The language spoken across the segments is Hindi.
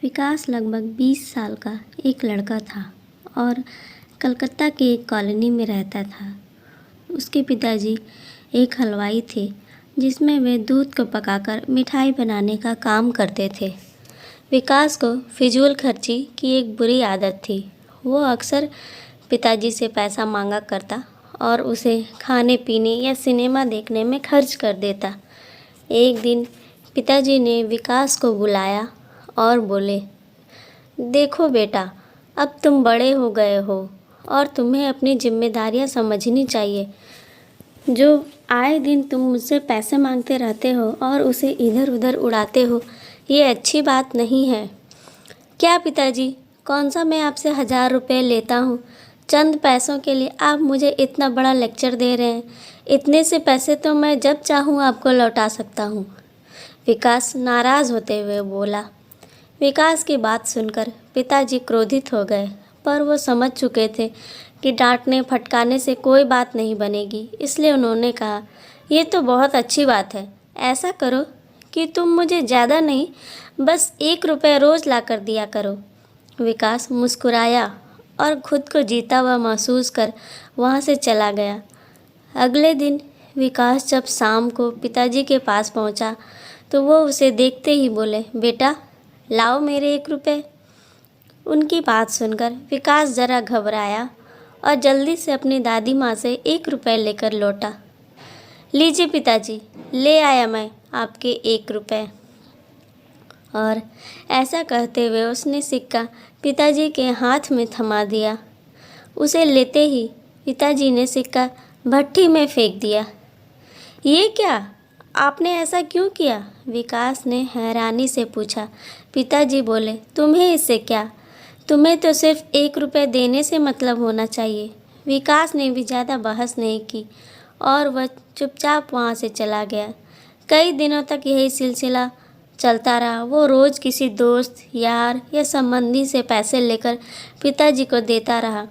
विकास लगभग 20 साल का एक लड़का था और कलकत्ता के एक कॉलोनी में रहता था। उसके पिताजी एक हलवाई थे जिसमें वे दूध को पकाकर मिठाई बनाने का काम करते थे। विकास को फिजूल खर्ची की एक बुरी आदत थी। वो अक्सर पिताजी से पैसा मांगा करता और उसे खाने पीने या सिनेमा देखने में खर्च कर देता। एक दिन पिताजी ने विकास को बुलाया और बोले, देखो बेटा, अब तुम बड़े हो गए हो और तुम्हें अपनी जिम्मेदारियां समझनी चाहिए। जो आए दिन तुम मुझसे पैसे मांगते रहते हो और उसे इधर उधर उड़ाते हो, ये अच्छी बात नहीं है। क्या पिताजी, कौन सा मैं आपसे 1000 रुपये लेता हूँ? चंद पैसों के लिए आप मुझे इतना बड़ा लेक्चर दे रहे हैं। इतने से पैसे तो मैं जब चाहूँ आपको लौटा सकता हूँ। विकास नाराज़ होते हुए बोला। विकास की बात सुनकर पिताजी क्रोधित हो गए, पर वो समझ चुके थे कि डांटने फटकारने से कोई बात नहीं बनेगी। इसलिए उन्होंने कहा, ये तो बहुत अच्छी बात है। ऐसा करो कि तुम मुझे ज़्यादा नहीं, बस 1 रुपये रोज़ ला कर दिया करो। विकास मुस्कुराया और खुद को जीता हुआ महसूस कर वहाँ से चला गया। अगले दिन विकास जब शाम को पिताजी के पास पहुँचा तो वो उसे देखते ही बोले, बेटा लाओ मेरे 1 रुपये। उनकी बात सुनकर विकास ज़रा घबराया और जल्दी से अपनी दादी माँ से 1 रुपये लेकर लौटा। लीजिए पिताजी, ले आया मैं आपके 1 रुपये। और ऐसा कहते हुए उसने सिक्का पिताजी के हाथ में थमा दिया। उसे लेते ही पिताजी ने सिक्का भट्टी में फेंक दिया। ये क्या, आपने ऐसा क्यों किया? विकास ने हैरानी से पूछा। पिताजी बोले, तुम्हें इससे क्या? तुम्हें तो सिर्फ 1 रुपये देने से मतलब होना चाहिए। विकास ने भी ज़्यादा बहस नहीं की और वह चुपचाप वहाँ से चला गया। कई दिनों तक यही सिलसिला चलता रहा। वो रोज़ किसी दोस्त, यार या संबंधी से पैसे लेकर पिताजी को देता रहा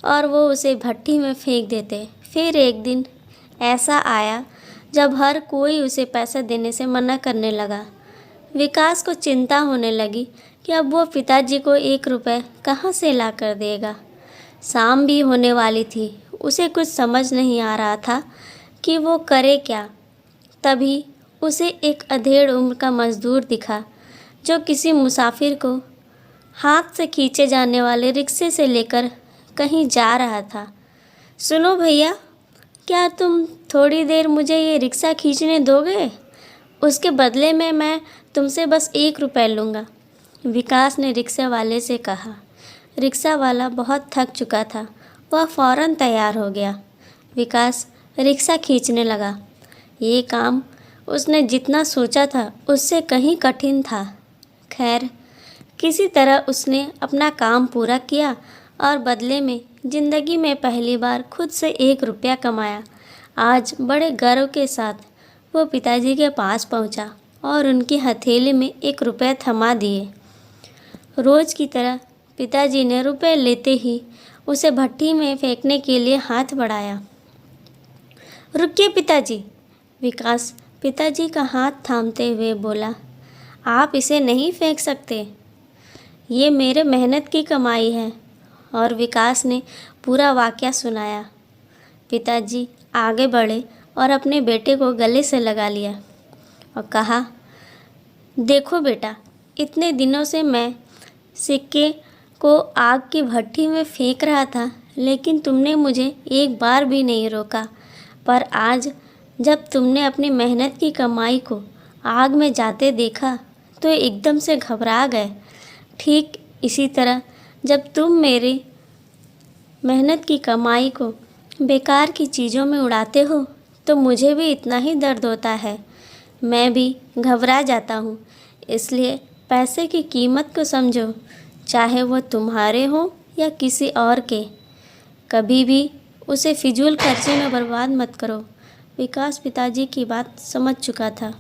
और वो उसे भट्टी में फेंक देते। फिर एक दिन ऐसा आया जब हर कोई उसे पैसा देने से मना करने लगा। विकास को चिंता होने लगी कि अब वो पिताजी को 1 रुपये कहाँ से ला कर देगा। शाम भी होने वाली थी। उसे कुछ समझ नहीं आ रहा था कि वो करे क्या। तभी उसे एक अधेड़ उम्र का मज़दूर दिखा जो किसी मुसाफिर को हाथ से खींचे जाने वाले रिक्शे से लेकर कहीं जा रहा था। सुनो भैया, क्या तुम थोड़ी देर मुझे ये रिक्शा खींचने दोगे? उसके बदले में मैं तुमसे बस 1 रुपये लूँगा, विकास ने रिक्शा वाले से कहा। रिक्शा वाला बहुत थक चुका था। वह फ़ौरन तैयार हो गया। विकास रिक्शा खींचने लगा। ये काम उसने जितना सोचा था उससे कहीं कठिन था। खैर, किसी तरह उसने अपना काम पूरा किया और बदले में ज़िंदगी में पहली बार खुद से 1 रुपया कमाया। आज बड़े गर्व के साथ वो पिताजी के पास पहुंचा और उनकी हथेली में 1 रुपया थमा दिए। रोज़ की तरह पिताजी ने रुपए लेते ही उसे भट्टी में फेंकने के लिए हाथ बढ़ाया। रुकिए पिताजी, विकास पिताजी का हाथ थामते हुए बोला, आप इसे नहीं फेंक सकते। ये मेरे मेहनत की कमाई है। और विकास ने पूरा वाक़या सुनाया। पिताजी आगे बढ़े और अपने बेटे को गले से लगा लिया और कहा, देखो बेटा, इतने दिनों से मैं सिक्के को आग की भट्टी में फेंक रहा था, लेकिन तुमने मुझे एक बार भी नहीं रोका। पर आज जब तुमने अपनी मेहनत की कमाई को आग में जाते देखा तो एकदम से घबरा गए। ठीक इसी तरह जब तुम मेरी मेहनत की कमाई को बेकार की चीज़ों में उड़ाते हो तो मुझे भी इतना ही दर्द होता है। मैं भी घबरा जाता हूँ। इसलिए पैसे की कीमत को समझो, चाहे वो तुम्हारे हो या किसी और के। कभी भी उसे फिजूल खर्चे में बर्बाद मत करो। विकास पिताजी की बात समझ चुका था।